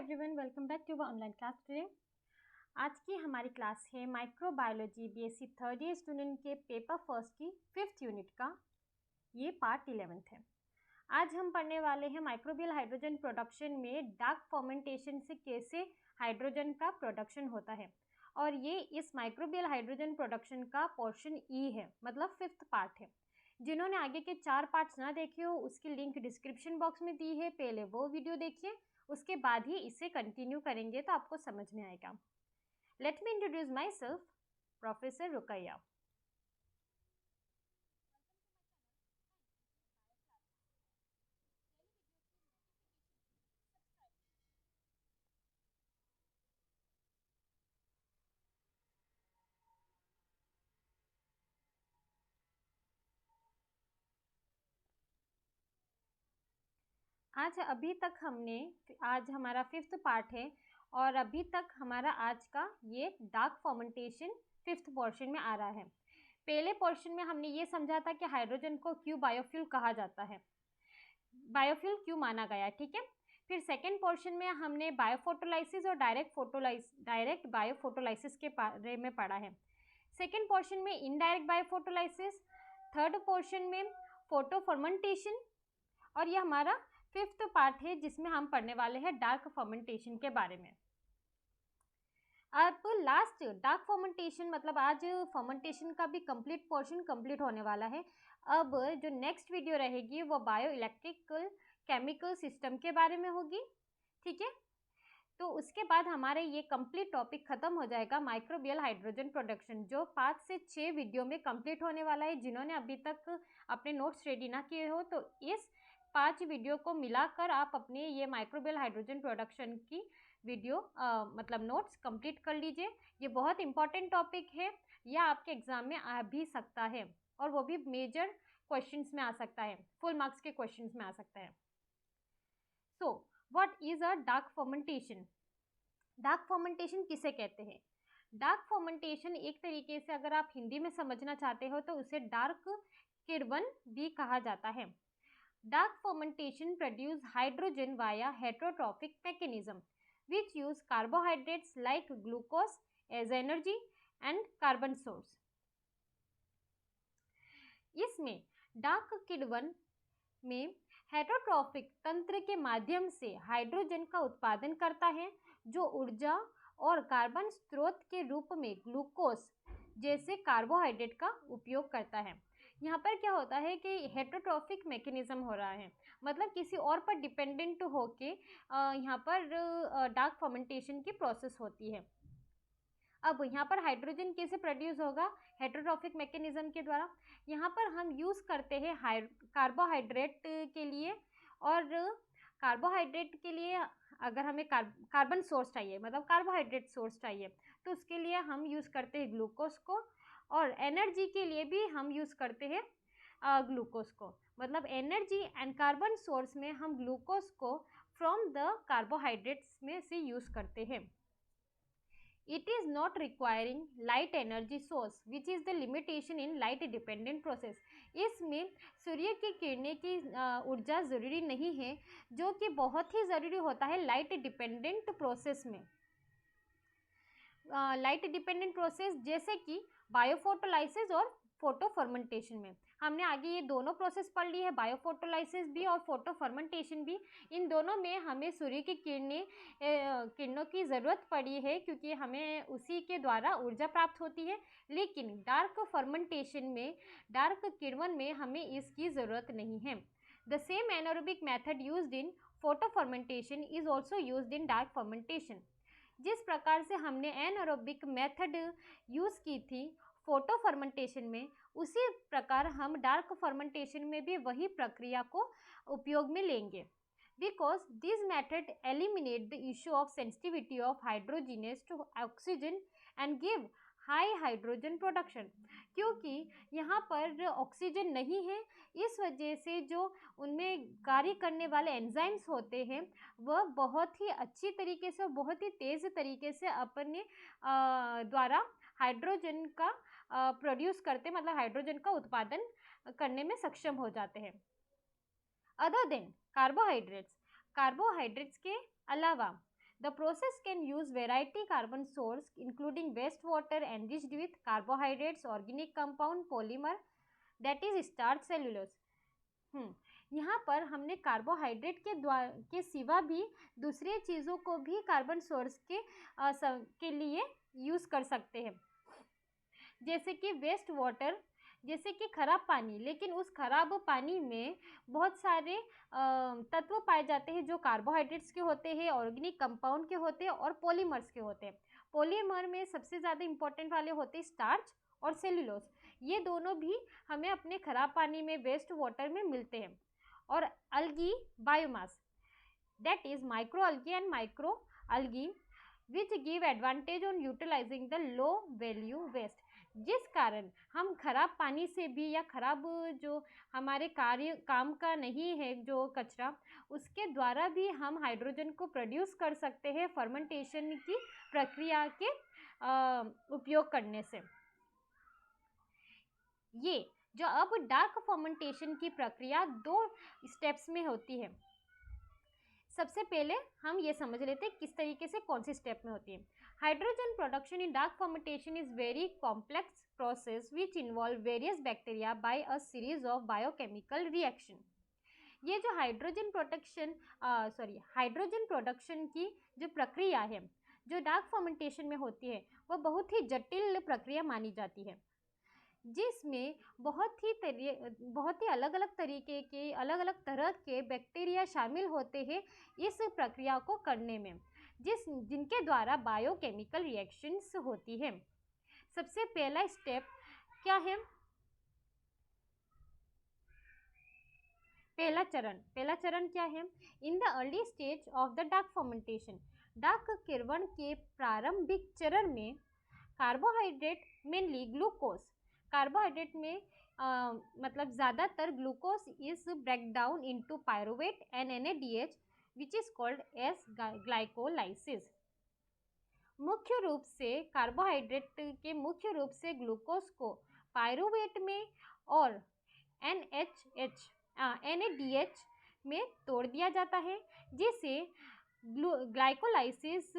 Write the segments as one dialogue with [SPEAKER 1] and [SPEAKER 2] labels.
[SPEAKER 1] Everyone, welcome back to online class today. आज की हमारी क्लास है microbiology BSc third year student के पेपर फर्स्ट की 5th यूनिट का। ये पार्ट 11 है। आज हम पढ़ने वाले हैं माइक्रोबियल हाइड्रोजन प्रोडक्शन में डार्क फर्मेंटेशन से कैसे हाइड्रोजन का प्रोडक्शन होता है। और ये इस माइक्रोबियल हाइड्रोजन प्रोडक्शन का पोर्शन ई है, मतलब 5th पार्ट है। जिन्होंने आगे के 4 पार्ट्स ना देखे हो उसकी लिंक डिस्क्रिप्शन बॉक्स में दी है, पहले वो वीडियो देखिए, उसके बाद ही इसे कंटिन्यू करेंगे तो आपको समझ में आएगा। Let me introduce myself, professor Rukaiya. आज हमारा 5th पार्ट है और अभी तक हमारा आज का ये डार्क फर्मेंटेशन 5th पोर्शन में आ रहा है। पहले पोर्शन में हमने ये समझा था कि हाइड्रोजन को क्यों बायोफ्यूल कहा जाता है, बायोफ्यूल क्यों माना गया, ठीक है। फिर सेकेंड पोर्शन में हमने बायोफोटोलाइसिस और डायरेक्ट बायोफोटोलाइसिस के बारे में पढ़ा है। सेकेंड पोर्शन में इनडायरेक्ट बायोफोटोलाइसिस, थर्ड पोर्शन में फोटो फर्मेंटेशन, और ये हमारा 5th पार्ट है जिसमें हम पढ़ने वाले हैं डार्क फर्मेंटेशन के बारे में। अब लास्ट डार्क फर्मेंटेशन, मतलब आज फर्मेंटेशन का भी कंप्लीट पोर्शन कंप्लीट होने वाला है। अब जो नेक्स्ट वीडियो रहेगी वो बायो इलेक्ट्रिकल केमिकल सिस्टम के बारे में होगी, ठीक है। तो उसके बाद हमारे ये कंप्लीट टॉपिक खत्म हो जाएगा माइक्रोबियल हाइड्रोजन प्रोडक्शन, जो 5 से 6 वीडियो में कंप्लीट होने वाला है। जिन्होंने अभी तक अपने नोट्स रेडी ना किए हो तो इस 5 वीडियो को मिलाकर आप अपने ये माइक्रोबियल हाइड्रोजन प्रोडक्शन की वीडियो मतलब नोट्स कंप्लीट कर लीजिए। ये बहुत इंपॉर्टेंट टॉपिक है, यह आपके एग्जाम में आ भी सकता है और वो भी मेजर क्वेश्चंस में आ सकता है, फुल मार्क्स के क्वेश्चंस में आ सकता है। So what is a dark fermentation? Dark fermentation किसे कहते हैं? डार्क फर्मेंटेशन एक तरीके से अगर आप हिंदी में समझना चाहते हो तो उसे डार्क किण्वन भी कहा जाता है। Dark fermentation produce hydrogen via heterotrophic mechanism which use carbohydrates like glucose as energy and carbon source. इसमें डार्क किण्वन में हेटेरोट्रॉपिक तंत्र के माध्यम से हाइड्रोजन का उत्पादन करता है, जो ऊर्जा और कार्बन स्रोत के रूप में ग्लूकोज जैसे कार्बोहाइड्रेट का उपयोग करता है। यहाँ पर क्या होता है कि हेटेरोट्रॉपिक मैकेनिज्म हो रहा है, मतलब किसी और पर डिपेंडेंट होके यहाँ पर डार्क फर्मेंटेशन की प्रोसेस होती है। अब यहाँ पर हाइड्रोजन कैसे प्रोड्यूस होगा? हेटेरोट्रॉपिक मैकेनिज्म के द्वारा। यहाँ पर हम यूज़ करते हैं कार्बोहाइड्रेट के लिए, और कार्बोहाइड्रेट के लिए अगर हमें कार्बन सोर्स चाहिए, मतलब कार्बोहाइड्रेट सोर्स चाहिए, तो उसके लिए हम यूज़ करते हैं ग्लूकोज को, और एनर्जी के लिए भी हम यूज़ करते हैं ग्लूकोज को। मतलब एनर्जी एंड कार्बन सोर्स में हम ग्लूकोज को फ्रॉम द कार्बोहाइड्रेट्स में से यूज़ करते हैं। It is not requiring light energy source, which is the limitation in light dependent process. इसमें सूर्य की किरणें की ऊर्जा ज़रूरी नहीं है, जो कि बहुत ही ज़रूरी होता है लाइट डिपेंडेंट प्रोसेस में। लाइट डिपेंडेंट प्रोसेस जैसे कि बायोफोटोलाइसिस और फोटो फर्मेंटेशन में। हमने आगे ये दोनों प्रोसेस पढ़ ली है, बायोफोटोलाइसिस भी और फोटो फर्मेंटेशन भी। इन दोनों में हमें सूर्य की किरणों की ज़रूरत पड़ी है, क्योंकि हमें उसी के द्वारा ऊर्जा प्राप्त होती है। लेकिन डार्क फर्मेंटेशन में, डार्क किण्वन में हमें इसकी ज़रूरत नहीं है। The same anaerobic method used in photo fermentation is also used in dark fermentation. जिस प्रकार से हमने एनारोबिक मेथड यूज़ की थी फोटो फर्मेंटेशन में, उसी प्रकार हम डार्क फर्मेंटेशन में भी वही प्रक्रिया को उपयोग में लेंगे। Because this method eliminate the issue of sensitivity of hydrogenase to oxygen and give high hydrogen production. क्योंकि यहाँ पर ऑक्सीजन नहीं है, इस वजह से जो उनमें कार्य करने वाले एंजाइम्स होते हैं वह बहुत ही अच्छी तरीके से और बहुत ही तेज़ तरीके से अपने द्वारा हाइड्रोजन का प्रोड्यूस करते, मतलब हाइड्रोजन का उत्पादन करने में सक्षम हो जाते हैं। अदर देन कार्बोहाइड्रेट्स के अलावा The process can use variety carbon source including waste water enriched with carbohydrates, organic compound, polymer that is starch, cellulose. यहाँ पर हमने कार्बोहाइड्रेट के सिवा भी दूसरी चीज़ों को भी कार्बन सोर्स के लिए यूज़ कर सकते हैं, जैसे कि वेस्ट वाटर, जैसे कि खराब पानी, लेकिन उस खराब पानी में बहुत सारे तत्व पाए जाते हैं जो कार्बोहाइड्रेट्स के होते हैं, ऑर्गेनिक कंपाउंड के होते हैं और पॉलीमर्स के होते हैं। पॉलीमर में सबसे ज़्यादा इंपॉर्टेंट वाले होते हैं स्टार्च और सेल्यूलोज। ये दोनों भी हमें अपने खराब पानी में, वेस्ट वाटर में मिलते हैं। और algae biomass, that is microalgae and macroalgae which give advantage on utilizing the low value waste, जिस कारण हम खराब पानी से भी या खराब जो हमारे काम का नहीं है जो कचरा, उसके द्वारा भी हम हाइड्रोजन को प्रोड्यूस कर सकते हैं फर्मेंटेशन की प्रक्रिया के उपयोग करने से। ये जो अब डार्क फर्मेंटेशन की प्रक्रिया 2 स्टेप्स में होती है। सबसे पहले हम ये समझ लेते हैं किस तरीके से कौन सी स्टेप में होती है। Hydrogen production in dark fermentation is very complex process which involve various bacteria by a series of biochemical reaction. ये जो हाइड्रोजन प्रोडक्शन की जो प्रक्रिया है जो डार्क फर्मेंटेशन में होती है, वो बहुत ही जटिल प्रक्रिया मानी जाती है, जिसमें बहुत ही अलग अलग तरीके के, अलग अलग तरह के बैक्टीरिया शामिल होते हैं इस प्रक्रिया को करने में, जिनके द्वारा बायोकेमिकल रिएक्शंस होती है। सबसे पहला स्टेप क्या है? पहला चरण क्या है? In the early stage of the dark fermentation, dark किण्वन के प्रारंभिक चरण में कार्बोहाइड्रेट मेनली ग्लूकोज, कार्बोहाइड्रेट में मतलब ज़्यादातर glucose is break down into pyruvate and NADH which is called as glycolysis. मुख्य रूप से कार्बोहाइड्रेट के मुख्य रूप से ग्लूकोज को पायरुवेट में और NADH में तोड़ दिया जाता है, जिसे ग्लाइकोलाइसिस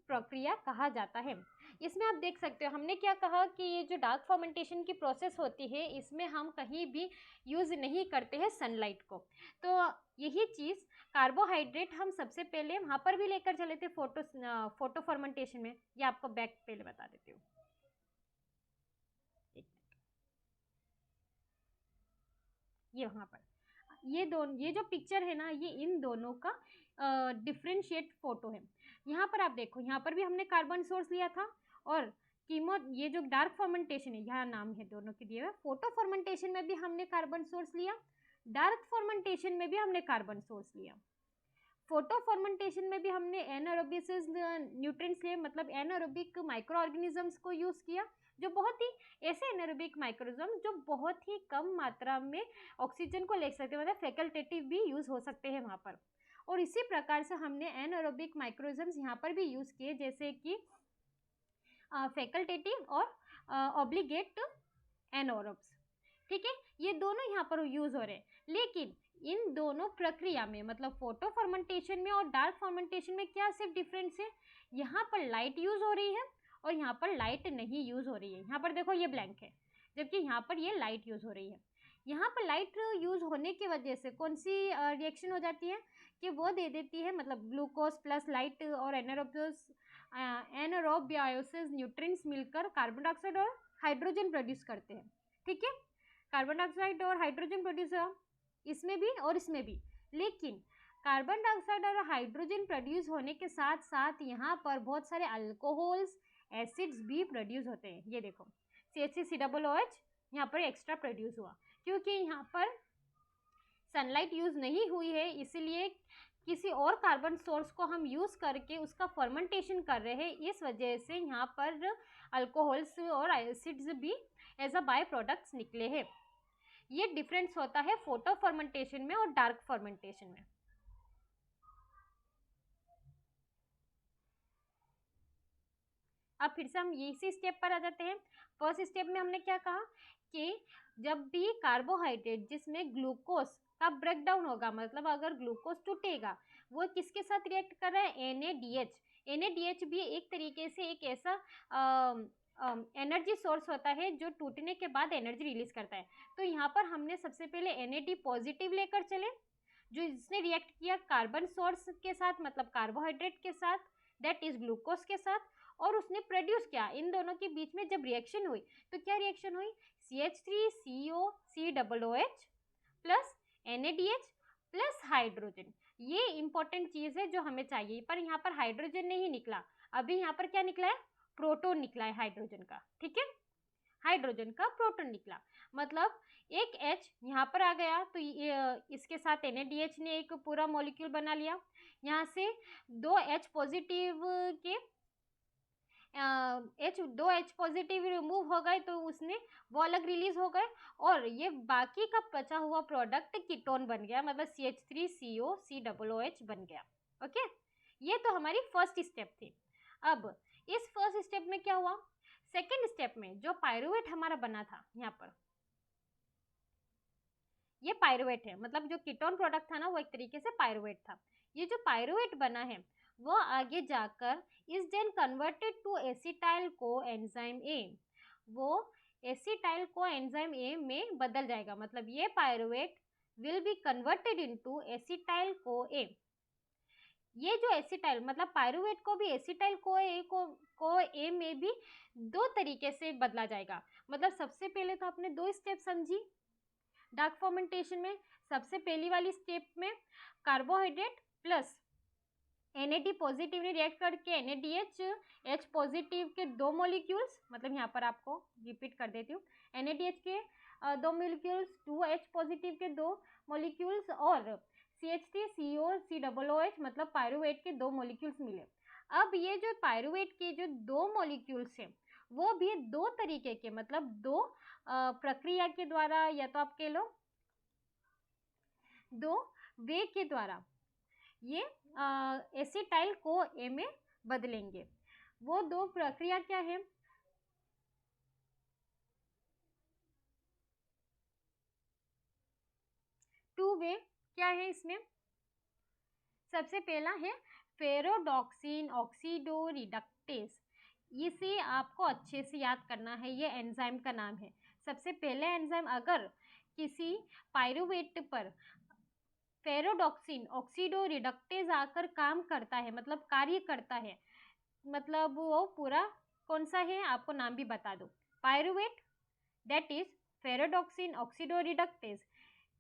[SPEAKER 1] प्रक्रिया कहा जाता है। इसमें आप देख सकते हो हमने क्या कहा कि ये जो डार्क फर्मेंटेशन की प्रोसेस होती है, इसमें हम कहीं भी यूज़ नहीं करते हैं सनलाइट को। तो यही चीज़ कार्बोहाइड्रेट हम सबसे पहले वहाँ पर भी लेकर चले थे फोटो फर्मेंटेशन में। ये आपको बैक पहले बता देती हूँ। ये वहाँ पर ये जो पिक्चर है ना, ये इन दोनों का डिफ्रेंशिएट फोटो है। यहाँ पर आप देखो, यहाँ पर भी हमने कार्बन सोर्स लिया था, और ये जो डार्क फर्मेंटेशन है, यहाँ नाम है दोनों के दिए हुए। फोटो फर्मेंटेशन में भी हमने कार्बन सोर्स लिया, डार्क फर्मेंटेशन में भी हमने कार्बन सोर्स लिया। फोटो फर्मेंटेशन में भी हमने एनारोबिक न्यूट्रिएंट्स लिए, मतलब एनारोबिक माइक्रो ऑर्गेनिजम्स को यूज़ किया, जो बहुत ही ऐसे एनारोबिक माइक्रोजम जो बहुत ही कम मात्रा में ऑक्सीजन को ले सकते हैं, मतलब फैकल्टेटिव भी यूज़ हो सकते हैं वहाँ पर। और इसी प्रकार से हमने एनारोबिक माइक्रोजम्स यहाँ पर भी यूज़ किए, जैसे कि फैकल्टेटिव और ऑब्लिगेट एनारोब्स। ठीक है, ये दोनों यहाँ पर यूज़ हो रहे हैं। लेकिन इन दोनों प्रक्रिया में, मतलब फोटो फर्मेंटेशन में और डार्क फर्मेंटेशन में क्या सिर्फ डिफरेंस है? यहाँ पर लाइट यूज़ हो रही है और यहाँ पर लाइट नहीं यूज़ हो रही है। यहाँ पर देखो ये ब्लैंक है, जबकि यहाँ पर ये लाइट यूज़ हो रही है। यहाँ पर लाइट यूज़ होने की वजह से कौन सी रिएक्शन हो जाती है कि वो दे देती है, मतलब ग्लूकोज प्लस लाइट और एनारोबियोसिस न्यूट्रिएंट्स मिलकर कार्बन डाइऑक्साइड और हाइड्रोजन प्रोड्यूस करते हैं। ठीक है, कार्बन डाइऑक्साइड और हाइड्रोजन प्रोड्यूस हुआ इसमें भी और इसमें भी। लेकिन कार्बन डाइऑक्साइड और हाइड्रोजन प्रोड्यूस होने के साथ साथ यहाँ पर बहुत सारे अल्कोहल्स, एसिड्स भी प्रोड्यूस होते हैं। ये देखो CH3COOH यहाँ पर एक्स्ट्रा प्रोड्यूस हुआ, क्योंकि यहाँ पर सनलाइट यूज़ नहीं हुई है, इसीलिए किसी और कार्बन सोर्स को हम यूज़ करके उसका फर्मेंटेशन कर रहे हैं। इस वजह से यहाँ पर अल्कोहल्स और एसिड्स भी एज अ बाय प्रोडक्ट्स निकले हैं। ये डिफरेंस होता है फोटो फर्मेंटेशन में और डार्क फर्मेंटेशन में। अब फिर से हम इसी स्टेप पर आ जाते हैं। फर्स्ट स्टेप में हमने क्या कहा कि जब भी कार्बोहाइड्रेट जिसमें ग्लूकोज का ब्रेकडाउन होगा, मतलब अगर ग्लूकोज टूटेगा, वो किसके साथ रिएक्ट कर रहा है, NADH। NADH भी एक तरीके से एक ऐसा एनर्जी सोर्स होता है जो टूटने के बाद एनर्जी रिलीज करता है। तो यहाँ पर हमने सबसे पहले NAD पॉजिटिव लेकर चले, जो इसने रिएक्ट किया कार्बन सोर्स के साथ, मतलब कार्बोहाइड्रेट के साथ, दैट इज ग्लूकोज के साथ, और उसने प्रोड्यूस किया। इन दोनों के बीच में जब रिएक्शन हुई तो क्या रिएक्शन हुई, CH3COCOOH plus NADH plus hydrogen. ये इंपॉर्टेंट चीज है जो हमें चाहिए, पर यहाँ पर हाइड्रोजन नहीं निकला, अभी यहाँ पर क्या निकला है, प्रोटॉन निकला है हाइड्रोजन का, ठीक है, हाइड्रोजन का प्रोटॉन निकला, मतलब एक H यहाँ पर आ गया, तो इसके साथ NADH ने एक पूरा मॉलिक्यूल बना लिया। यहाँ से दो H पॉजिटिव के दो H पॉजिटिव रिमूव हो गए, तो उसने वो अलग रिलीज हो गए, और ये बाकी का बचा हुआ प्रोडक्ट कीटोन बन गया, मतलब CH3COCOOH बन गया। ओके, ये तो हमारी फर्स्ट स्टेप थी। अब इस फर्स्ट स्टेप में क्या हुआ, सेकेंड स्टेप में जो पायरुवेट हमारा बना था, यहाँ पर ये पायरुवेट है, मतलब जो कीटोन प्रोडक्ट था ना वो एक तरीके से पायरुवेट था। ये जो पायरुवेट बना है वो आगे जाकर is then converted to acetyl coenzyme A, वो एसिटाइल कोएंजाइम ए में बदल जाएगा, मतलब ये pyruvate will be converted into acetyl co A. ये जो एसिटाइल, मतलब पायरुवेट को भी एसिटाइल को ए में भी दो तरीके से बदला जाएगा। मतलब सबसे पहले तो आपने दो स्टेप समझी डार्क फर्मेंटेशन में। सबसे पहली वाली स्टेप में कार्बोहाइड्रेट प्लस NAD पॉजिटिव ने रिएक्ट करके NADH H पॉजिटिव के दो मॉलिक्यूल्स, मतलब यहाँ पर आपको रिपीट कर देती हूँ, NADH के दो मॉलिक्यूल्स, 2H पॉजिटिव के दो मॉलिक्यूल्स, और CH3COCOOH मतलब पायरुवेट के दो मॉलिक्यूल्स मिले। अब ये जो पायरुवेट के जो दो मॉलिक्यूल्स हैं वो भी दो तरीके के, मतलब दो प्रक्रिया के द्वारा, या तो आप कह लो दो वे के द्वारा ये एसिटाइल को ए में बदलेंगे। वो दो प्रक्रिया क्या है, टू वे क्या है इसमें। सबसे पहला है फेरोडॉक्सिन ऑक्सीडोरिडक्टेज, इसे आपको अच्छे से याद करना है, ये एंजाइम का नाम है। सबसे पहले एंजाइम अगर किसी पायरुवेट पर फेरोडॉक्सिन ऑक्सीडोरिडक्टेज आकर काम करता है, मतलब कार्य करता है, मतलब वो पूरा कौन सा है आपको नाम भी बता दो, पायरुवेट, दैट इज फेरोडॉक्सिन ऑक्सीडोरिडक्टेज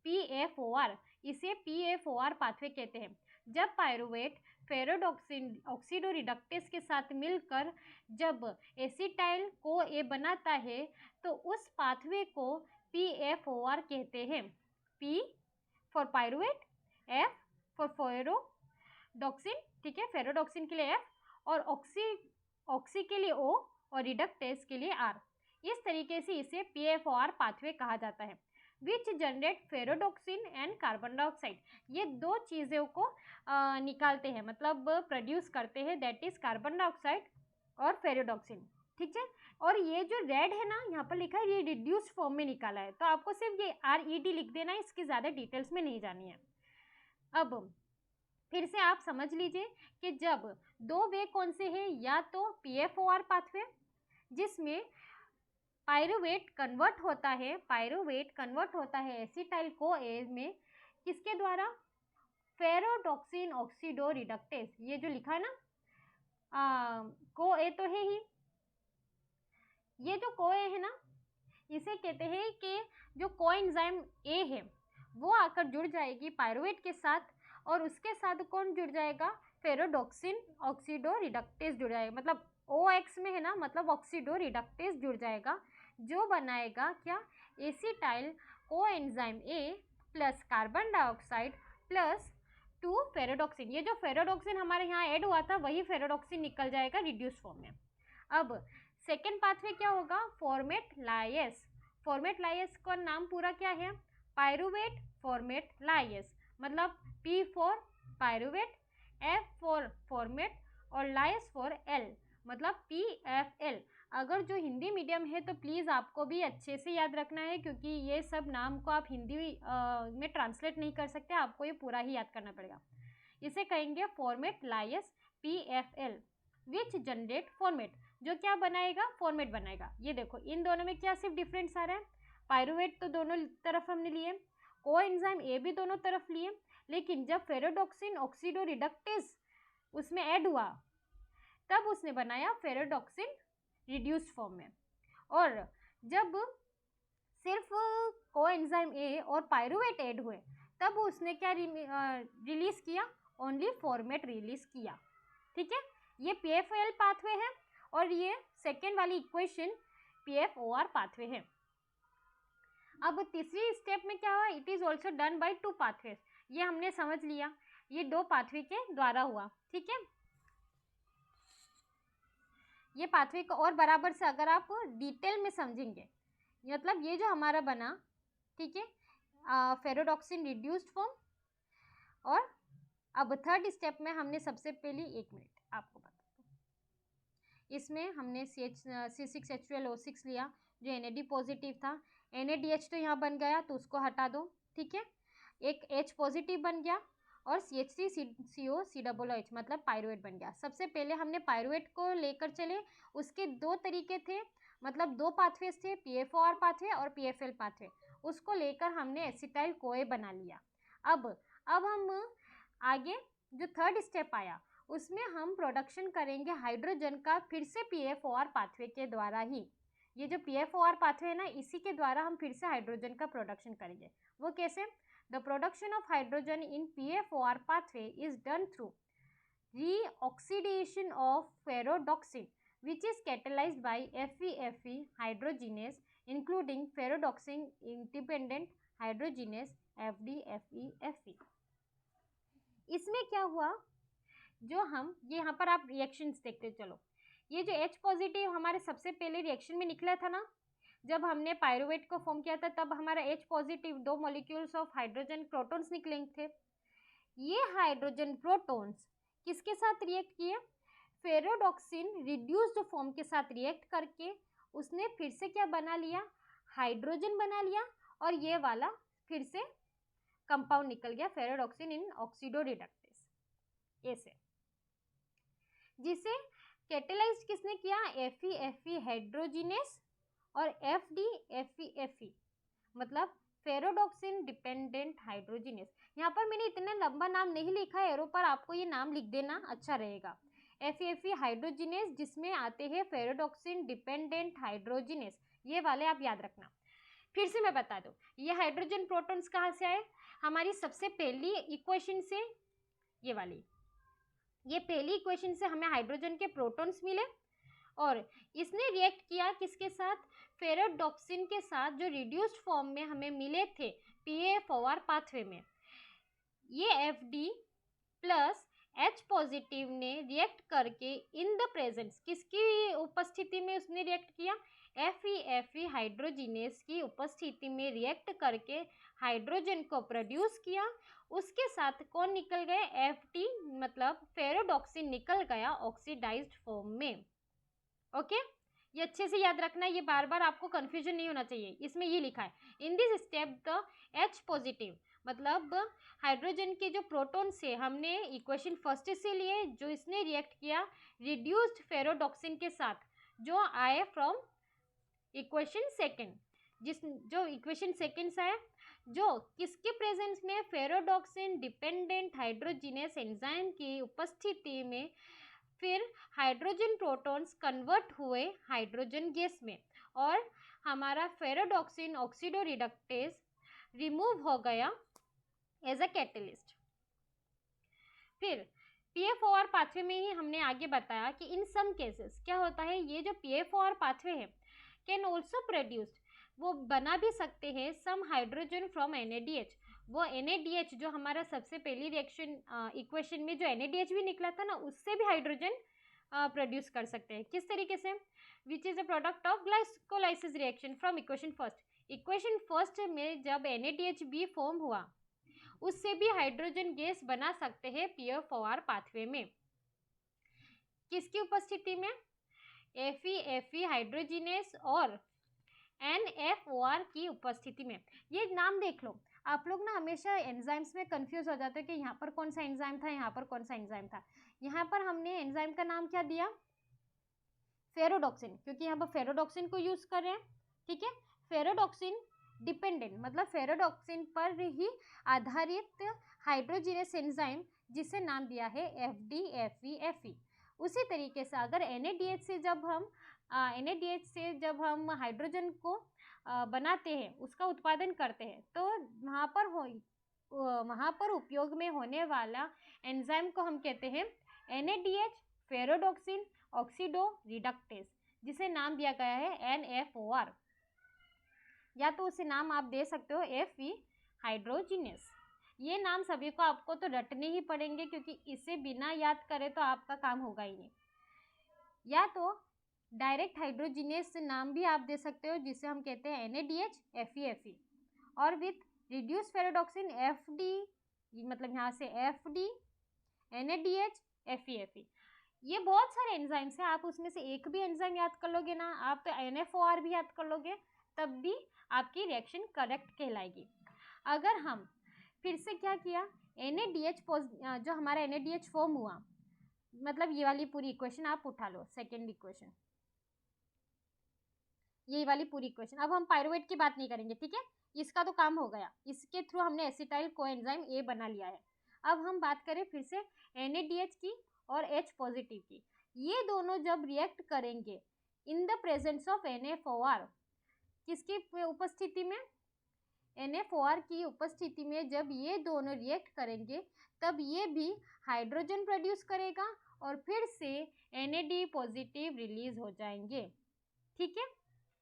[SPEAKER 1] PFOR, इसे PFOR पाथवे कहते हैं। जब पायरुवेट फेरोडॉक्सिन ऑक्सीडोरिडक्टेज के साथ मिलकर जब एसिटाइल को ए बनाता है तो उस पाथवे को PFOR कहते हैं। P for pyruvate, F for ferredoxin, ठीक है, फेरोडॉक्सिन के लिए F, और ऑक्सी के लिए O, और रिडक्टेज के लिए R। इस तरीके से इसे PFOR पाथवे कहा जाता है, which generate ferredoxin and carbon dioxide. ये दो चीज़ों को निकालते हैं, मतलब प्रोड्यूस करते हैं, दैट इज कार्बन डाइऑक्साइड और फेरोडॉक्सिन, ठीक है। और ये जो रेड है ना यहाँ पर लिखा है, ये रिड्यूस्ड फॉर्म में निकाला है, तो आपको सिर्फ ये RED लिख देना है, इसकी ज़्यादा डिटेल्स में नहीं जानी है। अब फिर से आप समझ लीजिए कि जब दो वे कौन से हैं, या तो PFOR पाथवे जिसमें पायरुवेट कन्वर्ट होता है एसिटाइल को ए में, किसके द्वारा, फेरोडॉक्सिन ऑक्सीडोरिडक्टेज, ये जो लिखा है ना को ए तो है ही, ये जो को ए है ना इसे कहते हैं कि जो कोएंजाइम ए है वो आकर जुड़ जाएगी पायरुवेट के साथ, और उसके साथ कौन जुड़ जाएगा, फेरोडॉक्सिन ऑक्सीडोरिडक्टेज जुड़ जाएगा, मतलब OX में है ना, मतलब ऑक्सीडोरिडक्टेज जुड़ जाएगा, जो बनाएगा क्या, एसिटाइल कोएंजाइम ए प्लस कार्बन डाइऑक्साइड प्लस 2 फेरोडॉक्सिन। ये जो फेरोडॉक्सिन हमारे यहाँ ऐड हुआ था वही फेरोडॉक्सिन निकल जाएगा रिड्यूस फॉर्म में। अब सेकेंड पाथवे क्या होगा, फॉर्मेट लाइएस। फॉर्मेट लाइएस का नाम पूरा क्या है, पायरुवेट फॉर्मेट लाइएस, मतलब P for pyruvate, F for format, और लाइएस फॉर L, मतलब PFL। अगर जो हिंदी मीडियम है तो प्लीज़ आपको भी अच्छे से याद रखना है, क्योंकि ये सब नाम को आप हिंदी में ट्रांसलेट नहीं कर सकते, आपको ये पूरा ही याद करना पड़ेगा। इसे कहेंगे formate lyase PFL which generate formate, जो क्या बनाएगा, फॉर्मेट बनाएगा। ये देखो इन दोनों में क्या सिर्फ डिफरेंस आ रहा है, पायरुवेट तो दोनों तरफ हमने लिए, कोएंजाइम ए भी दोनों तरफ लिए, लेकिन जब फेरोडॉक्सिन ऑक्सीडोरिडक्टेज उसमें ऐड हुआ तब उसने बनाया फेरोडॉक्सिन रिड्यूस्ड फॉर्म में। और जब सिर्फ कोएंजाइम ए और पायरुवेट ऐड हुए तब उसने क्या रिलीज किया, ओनली फॉर्मेट रिलीज किया। ठीक है, ये PFOL पाथवे है और ये सेकेंड वाली इक्वेशन PFOR पाथवे है। अब तीसरी स्टेप में क्या हुआ, it is also done by 2 pathways, ये हमने समझ लिया, ये 2 पाथवे के द्वारा हुआ। ठीक है, ये पाथवे को और बराबर से अगर आप डिटेल में समझेंगे, मतलब ये जो हमारा बना, ठीक है, फेरोडॉक्सिन रिड्यूस्ड फॉर्म। और अब थर्ड स्टेप में हमने सबसे पहले, एक मिनट आपको बता दूं, इसमें हमने C6H12O6 लिया जो NAD पॉजिटिव था, NADH तो यहाँ बन गया तो उसको हटा दो। ठीक है, एक H पॉजिटिव बन गया और CH3COCOOH मतलब पायरुवेट बन गया। सबसे पहले हमने पायरुवेट को लेकर चले, उसके 2 तरीके थे, मतलब 2 पाथवेज थे, PFOR पाथवे और PFL पाथवे, उसको लेकर हमने एसिटाइल कोए बना लिया। अब हम आगे जो थर्ड स्टेप आया उसमें हम प्रोडक्शन करेंगे हाइड्रोजन का फिर से PFOR पाथवे के द्वारा ही। ये जो PFOR पाथवे है ना, इसी के द्वारा हम फिर से हाइड्रोजन का प्रोडक्शन करेंगे। वो कैसे? The production of hydrogen in PFOR pathway is done through reoxidation of ferrodoxin which is catalyzed by FeFe hydrogenase including ferrodoxin independent hydrogenase FDFeFe। इसमें क्या हुआ, जो हम ये यहाँ पर आप रिएक्शंस देखते चलो, ये जो H पॉजिटिव हमारे सबसे पहले रिएक्शन में निकला था ना, जब हमने पायरुवेट को फॉर्म किया था तब हमारा H positive 2 molecules of hydrogen protons निकले थे। ये हाइड्रोजन प्रोटॉन्स किसके साथ रिएक्ट किए, फेरोडॉक्सिन रिड्यूस्ड फॉर्म के साथ रिएक्ट करके उसने फिर से क्या बना लिया, हाइड्रोजन बना लिया, और ये वाला फिर से कंपाउंड निकल गया फेरोडॉक्सिन इन ऑक्सीडोरिडक्टेज ऐसे, जिसे कैटेलाइज्ड किसने किया, FeFe हाइड्रोजिनेस और FDFeFe मतलब फेरोडॉक्सिन डिपेंडेंट हाइड्रोजिनेस। यहाँ पर मैंने इतना लंबा नाम नहीं लिखा है एरो पर, आपको ये नाम लिख देना अच्छा रहेगा। FeFe हाइड्रोजिनेस जिसमें आते हैं फेरोडॉक्सिन डिपेंडेंट हाइड्रोजिनेस, ये वाले आप याद रखना। फिर से मैं बता दूं, ये हाइड्रोजन प्रोटॉन्स कहाँ से आए, हमारी सबसे पहली इक्वेशन से, ये वाली, ये पहली इक्वेशन से हमें हाइड्रोजन के प्रोटॉन्स मिले और इसने रिएक्ट किया किसके साथ, फेरोडॉक्सिन के साथ जो रिड्यूस्ड फॉर्म में हमें मिले थे PFOR पाथवे में। ये FD प्लस H पॉजिटिव ने रिएक्ट करके इन द प्रेजेंस, किसकी उपस्थिति में उसने रिएक्ट किया, FeFe हाइड्रोजिनेस की उपस्थिति में रिएक्ट करके हाइड्रोजन को प्रोड्यूस किया। उसके साथ कौन निकल गए, FD मतलब फेरोडॉक्सिन निकल गया ऑक्सीडाइज्ड फॉर्म में। ओके, ये अच्छे से याद रखना, ये बार बार आपको कंफ्यूजन नहीं होना चाहिए। इसमें ये लिखा है in this step the H positive मतलब हाइड्रोजन के जो प्रोटॉन्स से हमने इक्वेशन फर्स्ट से लिए, जो इसने रिएक्ट किया रिड्यूस्ड फेरोडॉक्सिन के साथ जो आए फ्रॉम इक्वेशन सेकेंड, जो इक्वेशन सेकेंड से आया, जो किसके प्रेजेंस में, फेरोडॉक्सिन डिपेंडेंट हाइड्रोजिनेस एंजाइम की उपस्थिति में फिर हाइड्रोजन प्रोटॉन्स कन्वर्ट हुए हाइड्रोजन गैस में और हमारा फेरोडॉक्सिन ऑक्सीडोरिडक्टेज रिमूव हो गया एज अ कैटलिस्ट। फिर PFOR पाथवे में ही हमने आगे बताया कि इन सम केसेस क्या होता है, ये जो PFOR पाथवे है कैन ऑल्सो प्रोड्यूस्ड, वो बना भी सकते हैं सम हाइड्रोजन फ्रॉम NADH। वो NADH जो हमारा सबसे पहली रिएक्शन इक्वेशन में जो NADH भी निकला था ना, उससे भी हाइड्रोजन प्रोड्यूस कर सकते हैं। किस तरीके से, which is a product of glycolysis reaction from equation first. Equation first में जब NADH भी फॉर्म हुआ उससे भी हाइड्रोजन गैस बना सकते हैं PFOR पाथवे में। किसकी उपस्थिति में, FeFe हाइड्रोजिनेस और NFOR की उपस्थिति में। ये नाम देख लो, आप लोग ना हमेशा एंजाइम्स में कंफ्यूज हो जाते हो कि यहाँ पर कौन सा एंजाइम था, यहाँ पर कौन सा एंजाइम था। यहाँ पर हमने एंजाइम का नाम क्या दिया, फेरोडॉक्सिन, क्योंकि यहाँ पर फेरोडॉक्सिन को यूज कर रहे हैं, ठीक है। फेरोडॉक्सिन डिपेंडेंट मतलब फेरोडॉक्सिन पर ही आधारित हाइड्रोजिनेस एंजाइम, जिसे नाम दिया है FDFE। उसी तरीके से अगर NADH से जब हम हाइड्रोजन को बनाते हैं, उसका उत्पादन करते हैं, तो वहाँ पर उपयोग में होने वाला एंजाइम को हम कहते हैं NADH फेरोडॉक्सिन ऑक्सीडो रिडक्टेस, जिसे नाम दिया गया है NFOR, या तो उसे नाम आप दे सकते हो Fe हाइड्रोजिनेस। ये नाम सभी को आपको तो रटने ही पड़ेंगे, क्योंकि इसे बिना याद करे तो आपका काम होगा ही नहीं। या तो डायरेक्ट हाइड्रोजिनेस नाम भी आप दे सकते हो, जिसे हम कहते हैं NADH FeFe, और विथ रिड्यूस फेरोडॉक्सिन FD, मतलब यहाँ से FD NADH FeFe। ये बहुत सारे एंजाइम्स हैं, आप उसमें से एक भी एंजाइम याद कर लोगे ना, आप तो NFOR भी याद कर लोगे, तब भी आपकी रिएक्शन करेक्ट कहलाएगी। अगर हम फिर से क्या किया, NADH जो हमारा NADH फॉर्म हुआ, मतलब ये वाली पूरी इक्वेशन आप उठा लो, सेकेंड इक्वेशन, ये वाली पूरी इक्वेशन। अब हम पायरुवेट की बात नहीं करेंगे, ठीक है, इसका तो काम हो गया, इसके थ्रू हमने एसिटाइल कोएंजाइम A बना लिया है। अब हम बात करें फिर से NADH की और H पॉजिटिव की। ये दोनों जब रिएक्ट करेंगे इन द प्रेजेंस ऑफ NFOR, किसकी उपस्थिति में, NFOR की उपस्थिति में जब ये दोनों रिएक्ट करेंगे, तब ये भी हाइड्रोजन प्रोड्यूस करेगा और फिर से NAD पॉजिटिव रिलीज हो जाएंगे, ठीक है।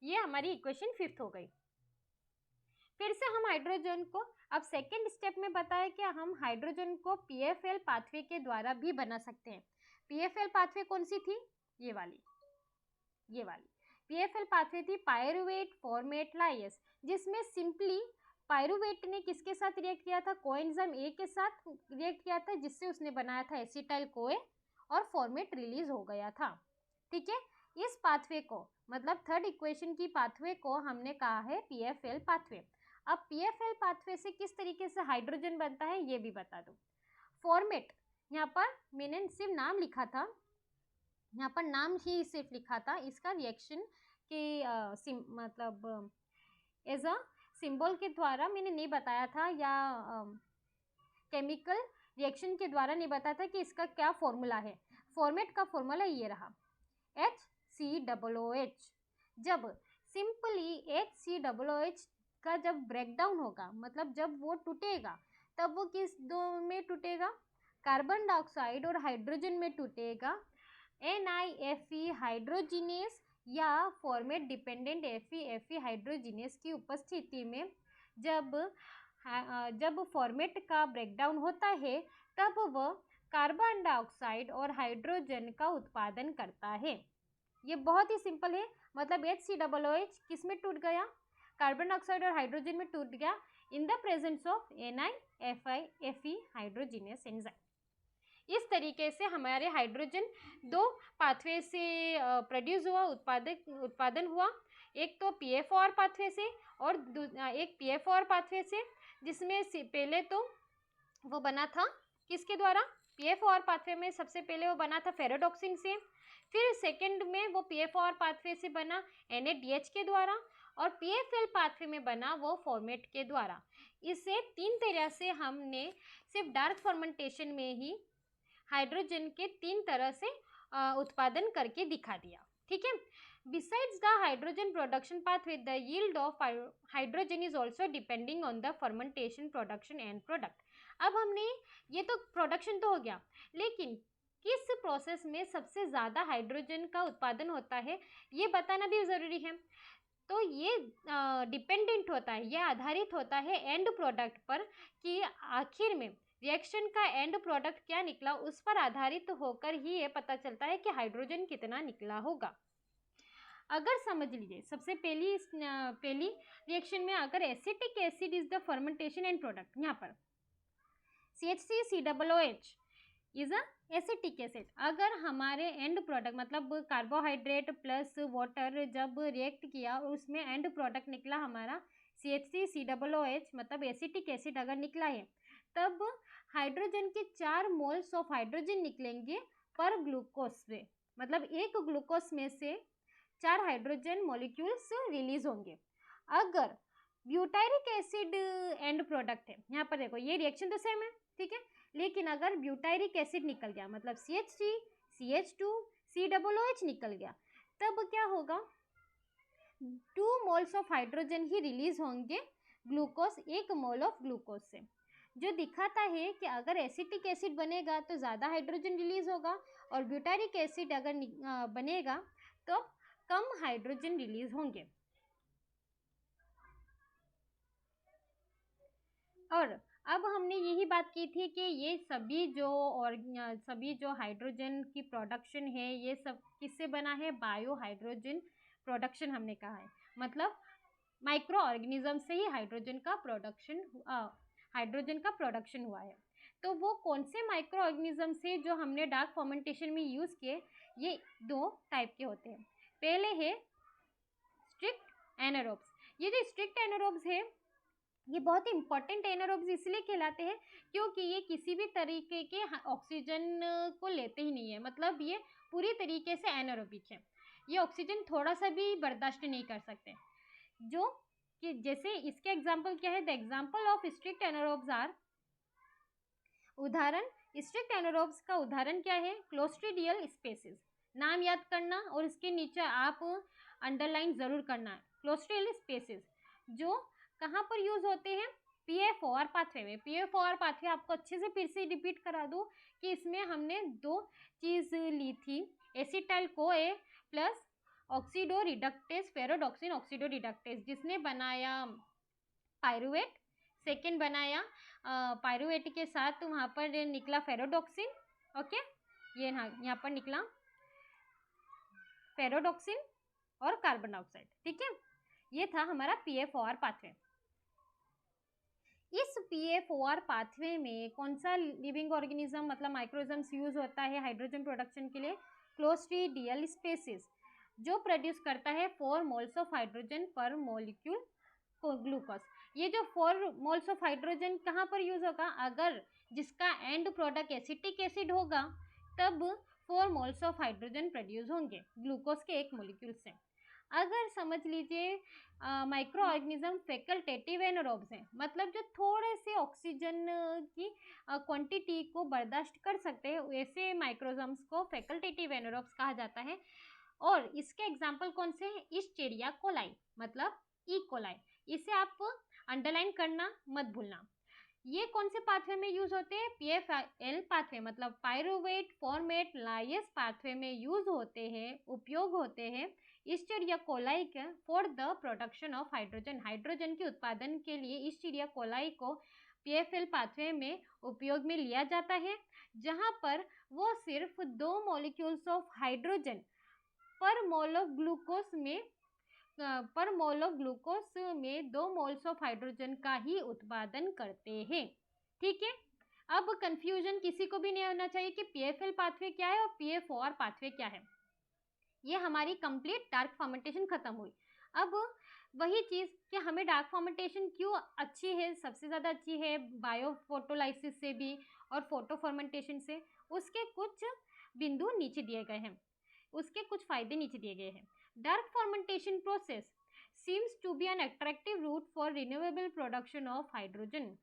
[SPEAKER 1] ये हमारी इक्वेशन 5 हो गई। फिर से हम हाइड्रोजन को अब सेकेंड स्टेप में बताया कि हम हाइड्रोजन को PFL पाथवे के द्वारा भी बना सकते हैं। PFL पाथवे कौन सी थी, ये वाली PFL पाथवे थी पायरुवेट फॉर्मेट लाइएस, जिसमें सिंपली पायरुवेट ने किसके साथ रिएक्ट किया था, कोएंजाइम A के साथ रिएक्ट किया था, जिससे उसने बनाया था एसिटाइल कोए और फॉर्मेट रिलीज हो गया था, ठीक है। इस पाथवे को मतलब थर्ड इक्वेशन की पाथवे को हमने कहा है PFL पाथवे। अब PFL पाथवे से किस तरीके से हाइड्रोजन बनता है ये भी बता दो। फॉर्मेट, यहाँ पर मैंने सिर्फ नाम लिखा था, यहाँ पर नाम ही सिर्फ लिखा था, इसका रिएक्शन के मतलब एज अ सिंबल के द्वारा मैंने नहीं बताया था, या केमिकल रिएक्शन के द्वारा नहीं बताया था कि इसका क्या फॉर्मूला है। फॉर्मेट का फॉर्मूला ये रहा HCOOH। जब सिंपली HCOOH का जब ब्रेकडाउन होगा, मतलब जब वो टूटेगा, तब वो किस दो में टूटेगा, कार्बन डाइऑक्साइड और हाइड्रोजन में टूटेगा। NiFe हाइड्रोजिनेस या फॉर्मेट डिपेंडेंट FeFe हाइड्रोजिनेस की उपस्थिति में जब फॉर्मेट का ब्रेकडाउन होता है, तब वह कार्बन डाइऑक्साइड और हाइड्रोजन का उत्पादन करता है। ये बहुत ही सिंपल है, मतलब HCOOH किस में टूट गया, कार्बन डाइऑक्साइड और हाइड्रोजन में टूट गया in the presence of NiFe hydrogenase enzyme. इस तरीके से हमारे हाइड्रोजन दो पाथवे से प्रोड्यूस हुआ, उत्पादन हुआ, एक तो PFOR पाथवे से और एक PFOR पाथवे से, जिसमें पहले तो वो बना था किसके द्वारा, PFOR पाथवे में सबसे पहले वो बना था फेरोडॉक्सिन से, फिर सेकंड में वो PFOR पाथवे से बना NADH के द्वारा, और PFL पाथवे में बना वो फॉर्मेट के द्वारा। इसे तीन तरह से हमने सिर्फ डार्क फर्मेंटेशन में ही हाइड्रोजन के तीन तरह से उत्पादन करके दिखा दिया, ठीक है। Besides the hydrogen production pathway, the yield of hydrogen is also depending on the fermentation, production and product। अब हमने ये तो प्रोडक्शन तो हो गया, लेकिन किस प्रोसेस में सबसे ज़्यादा हाइड्रोजन का उत्पादन होता है ये बताना भी ज़रूरी है। तो ये डिपेंडेंट होता है, ये आधारित होता है एंड प्रोडक्ट पर, कि आखिर में रिएक्शन का एंड प्रोडक्ट क्या निकला, उस पर आधारित होकर ही ये पता चलता है कि हाइड्रोजन कितना निकला होगा। अगर समझ लीजिए सबसे पहली रिएक्शन में अगर acetic acid is the fermentation and product, यहाँ पर CHCCOOH is a acetic acid. अगर हमारे एंड प्रोडक्ट मतलब कार्बोहाइड्रेट प्लस वाटर जब रिएक्ट किया, उसमें एंड प्रोडक्ट निकला हमारा CH3COOH मतलब एसिटिक एसिड अगर निकला है, तब हाइड्रोजन के 4 मोल्स ऑफ हाइड्रोजन निकलेंगे पर ग्लूकोज से, मतलब एक ग्लूकोज में से 4 हाइड्रोजन मॉलिक्यूल्स रिलीज होंगे। अगर ब्यूटायरिक एसिड एंड प्रोडक्ट है, यहाँ पर देखो ये रिएक्शन तो सेम है, ठीक है, लेकिन अगर ब्यूटायरिक एसिड निकल गया मतलब CH3 CH2 COOH निकल गया, तब क्या होगा, 2 moles of hydrogen he release होंगे ग्लूकोज, 1 मोल ऑफ ग्लूकोज से, जो दिखाता है कि अगर एसिटिक एसिड बनेगा तो ज़्यादा हाइड्रोजन रिलीज होगा और ब्यूटारिक एसिड अगर बनेगा तो कम हाइड्रोजन रिलीज होंगे। और अब हमने यही बात की थी कि ये सभी जो हाइड्रोजन की प्रोडक्शन है ये सब किससे बना है, बायो हाइड्रोजन प्रोडक्शन हमने कहा है, मतलब माइक्रो ऑर्गेनिज्म से ही हाइड्रोजन का प्रोडक्शन हुआ है। तो वो कौन से माइक्रो ऑर्गेनिज्म से जो हमने डार्क फर्मेंटेशन में यूज़ किए, ये 2 टाइप के होते हैं। पहले है स्ट्रिक्ट एनारोब्स। ये जो स्ट्रिक्ट एनारोब्स है ये बहुत ही इंपॉर्टेंट एनारोब्स इसलिए कहलाते हैं क्योंकि ये किसी भी तरीके के ऑक्सीजन को लेते ही नहीं है, मतलब ये पूरी तरीके से एनारोबिक है, ये ऑक्सीजन थोड़ा सा भी बर्दाश्त नहीं कर सकते। जो कि जैसे इसके एग्जाम्पल क्या है, the example of strict anaerobes are, उदाहरण स्ट्रिक्ट एनारोब्स का उदाहरण क्या है, क्लोस्ट्रीडियल स्पेसिस, नाम याद करना और इसके नीचे आप अंडरलाइन जरूर करना है। क्लोस्ट्रीडियल स्पेसिस जो कहाँ पर यूज होते हैं, PFOR पाथवे में। PFOR पाथवे आपको अच्छे से फिर से रिपीट करा दूँ कि इसमें हमने 2 चीज़ ली थी, acetyl CoA plus oxidoreductase ferredoxin oxidoreductase, जिसने बनाया पायरुवेट, सेकेंड बनाया पायरुवेट के साथ वहाँ पर निकला फेरोडॉक्सिन, ओके, ये यहाँ पर निकला फेरोडॉक्सिन और कार्बन डाइऑक्साइड, ठीक है, ये था हमारा PFOR पाथवे। इस PFOR पाथवे में कौन सा लिविंग ऑर्गेनिज्म मतलब माइक्रोइज्म्स यूज होता है हाइड्रोजन प्रोडक्शन के लिए, क्लोस्ट्रीडियल स्पेसिस, जो प्रोड्यूस करता है 4 मोल्स ऑफ हाइड्रोजन पर मॉलिक्यूल ग्लूकोज। ये जो 4 मोल्स ऑफ हाइड्रोजन कहाँ पर यूज होगा, अगर जिसका एंड प्रोडक्ट एसिटिक एसिड होगा तब 4 मोल्स ऑफ हाइड्रोजन प्रोड्यूस होंगे ग्लूकोज के एक मॉलिक्यूल से। अगर समझ लीजिए माइक्रो ऑर्गेनिज्म फैकल्टेटिव एनारोब्स हैं, मतलब जो थोड़े से ऑक्सीजन की क्वांटिटी को बर्दाश्त कर सकते हैं, वैसे माइक्रोजम्स को फैकल्टेटिव एनारोब्स कहा जाता है। और इसके एग्जाम्पल कौन से हैं, इस्चेरिया कोलाई मतलब ई कोलाई, इसे आप अंडरलाइन करना मत भूलना। ये कौन से पाथवे में यूज होते हैं, PFL पाथवे मतलब पायरुवेट फॉर्मेट लाइस पाथवे में यूज होते हैं, उपयोग होते हैं इस्चेरिया कोलाई के for the production of hydrogen. Hydrogen के उत्पादन के लिए इस्चेरिया कोलाई को PFL पाथवे में उपयोग में लिया जाता है, जहां पर वो सिर्फ 2 मॉलिक्यूल्स ऑफ हाइड्रोजन पर मोल ऑफ ग्लूकोज में 2 मोल्स ऑफ हाइड्रोजन का ही उत्पादन करते हैं, ठीक है। अब कंफ्यूजन किसी को भी नहीं होना चाहिए कि PFL पाथवे क्या है और PFOR पाथवे क्या है। ये हमारी कंप्लीट डार्क फर्मेंटेशन खत्म हुई। अब वही चीज़ कि हमें डार्क फर्मेंटेशन क्यों अच्छी है, सबसे ज़्यादा अच्छी है बायो फोटोलाइसिस से भी और फोटो फर्मेंटेशन से, उसके कुछ बिंदु नीचे दिए गए हैं, उसके कुछ फायदे नीचे दिए गए हैं। Dark fermentation process seems to be an attractive route for renewable production of hydrogen.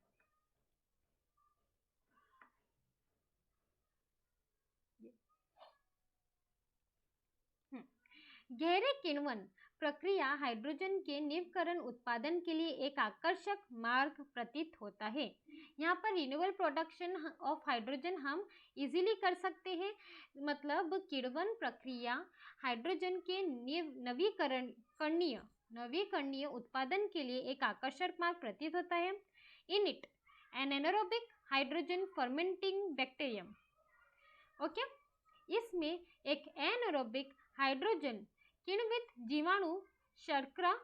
[SPEAKER 1] गहरे किण्वन प्रक्रिया हाइड्रोजन के निवकरण उत्पादन के लिए एक आकर्षक मार्ग प्रतीत होता है। यहाँ पर रिन्यूएबल प्रोडक्शन ऑफ हाइड्रोजन हम इजीली कर सकते हैं, मतलब किण्वन प्रक्रिया हाइड्रोजन के नवीकरणीय उत्पादन के लिए एक आकर्षक मार्ग प्रतीत होता है। In it an anaerobic hydrogen fermenting bacterium, okay, इसमें एक एनारोबिक हाइड्रोजन किण्वित जीवाणु शर्करा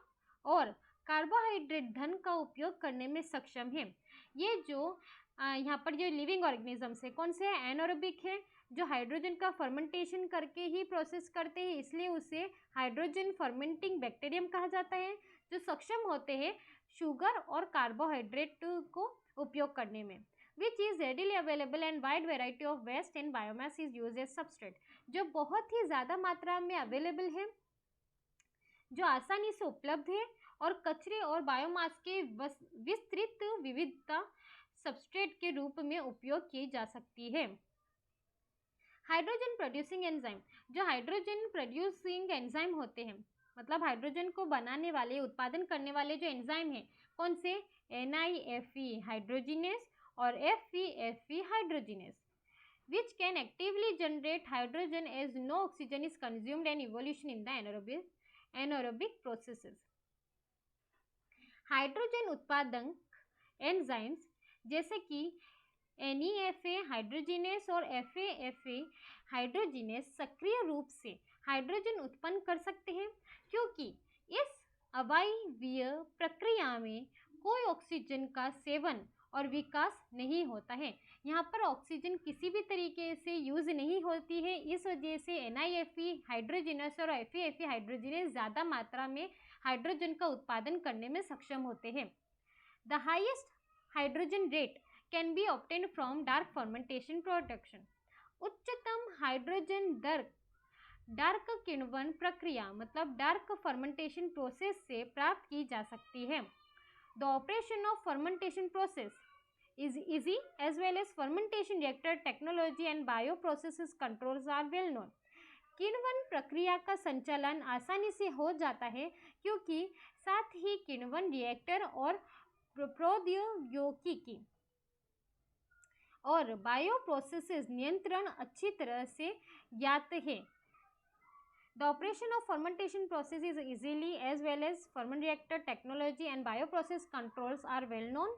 [SPEAKER 1] और कार्बोहाइड्रेट धन का उपयोग करने में सक्षम है। ये जो यहाँ पर जो लिविंग ऑर्गेनिजम्स है कौन से है, एनारोबिक है, जो हाइड्रोजन का फर्मेंटेशन करके ही प्रोसेस करते हैं, इसलिए उसे हाइड्रोजन फर्मेंटिंग बैक्टीरियम कहा जाता है। जो सक्षम होते हैं शुगर और कार्बोहाइड्रेट को उपयोग करने में। Which is readily available and wide variety of waste and biomass is use as substrate, जो बहुत ही ज़्यादा मात्रा में अवेलेबल है, जो आसानी से उपलब्ध है और कचरे और बायोमास के विस्तृत विविधता सबस्ट्रेट के रूप में उपयोग की जा सकती है। हाइड्रोजन प्रोड्यूसिंग एंजाइम, जो हाइड्रोजन प्रोड्यूसिंग एंजाइम होते हैं, मतलब हाइड्रोजन को बनाने वाले, उत्पादन करने वाले जो एंजाइम हैं, कौन से? NiFe हाइड्रोजिनेस और FeFe हाइड्रोजिनेस, which can actively generate hydrogen as no oxygen is consumed and evolution in the anaerobic processes. Hydrogen उत्पादक एंजाइम्स जैसे कि NeFa हाइड्रोजिनेस और FeFa हाइड्रोजिनेस सक्रिय रूप से हाइड्रोजन उत्पन्न कर सकते हैं, क्योंकि इस अवायवीय प्रक्रिया में कोई ऑक्सीजन का सेवन और विकास नहीं होता है। यहाँ पर ऑक्सीजन किसी भी तरीके से यूज नहीं होती है, इस वजह से NiFe हाइड्रोजिनेस और FeFe हाइड्रोजिनेस ज़्यादा मात्रा में हाइड्रोजन का उत्पादन करने में सक्षम होते हैं। The highest hydrogen rate can be obtained from dark fermentation production. उच्चतम हाइड्रोजन दर डार्क किण्वन प्रक्रिया मतलब डार्क फर्मेंटेशन प्रोसेस से प्राप्त की जा सकती है। The operation of fermentation process is easy as well as fermentation reactor technology and bioprocesses controls are well known. किण्वन प्रक्रिया का संचालन आसानी से हो जाता है, क्योंकि साथ ही किण्वन रिएक्टर और प्रौद्योगिकी और बायोप्रोसेसेस नियंत्रण अच्छी तरह से ज्ञात है। The operation of fermentation process is easily as well as ferment reactor technology and bioprocess controls are well known.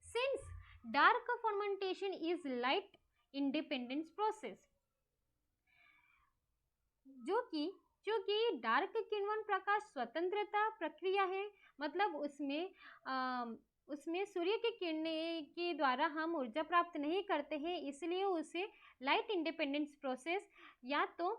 [SPEAKER 1] Since dark fermentation is light independence process, जो कि क्योंकि डार्क किण्वन प्रकाश स्वतंत्रता प्रक्रिया है, मतलब उसमें सूर्य की किरणें के द्वारा हम ऊर्जा प्राप्त नहीं करते हैं, इसलिए उसे लाइट इंडिपेंडेंस प्रोसेस या तो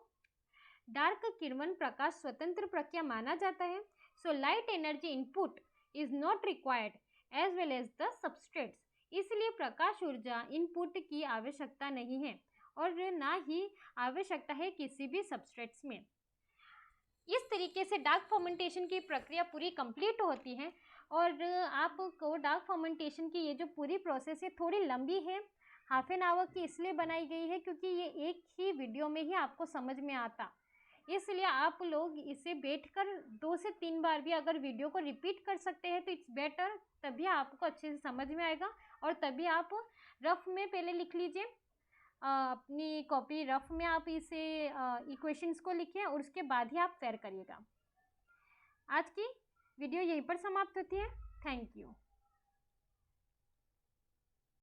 [SPEAKER 1] डार्क किण्वन प्रकाश स्वतंत्र प्रक्रिया माना जाता है। So light energy input is not required as well as the substrates, इसलिए प्रकाश ऊर्जा इनपुट की आवश्यकता नहीं है और ना ही आवश्यकता है किसी भी सबस्ट्रेट्स में। इस तरीके से डार्क फर्मेंटेशन की प्रक्रिया पूरी कंप्लीट होती है और आपको डार्क फर्मेंटेशन की ये जो पूरी प्रोसेस है थोड़ी लंबी है, हाफ एन आवर की इसलिए बनाई गई है क्योंकि ये एक ही वीडियो में ही आपको समझ में आता, इसलिए आप लोग इसे बैठकर 2 से 3 बार भी अगर वीडियो को रिपीट कर सकते हैं तो इट्स बेटर, तभी आपको अच्छे से समझ में आएगा और तभी आप रफ में पहले लिख लीजिए, अपनी कॉपी रफ में आप इसे इक्वेशंस को लिखें और उसके बाद ही आप तैयार करिएगा। आज की वीडियो यहीं पर समाप्त होती है। Thank you.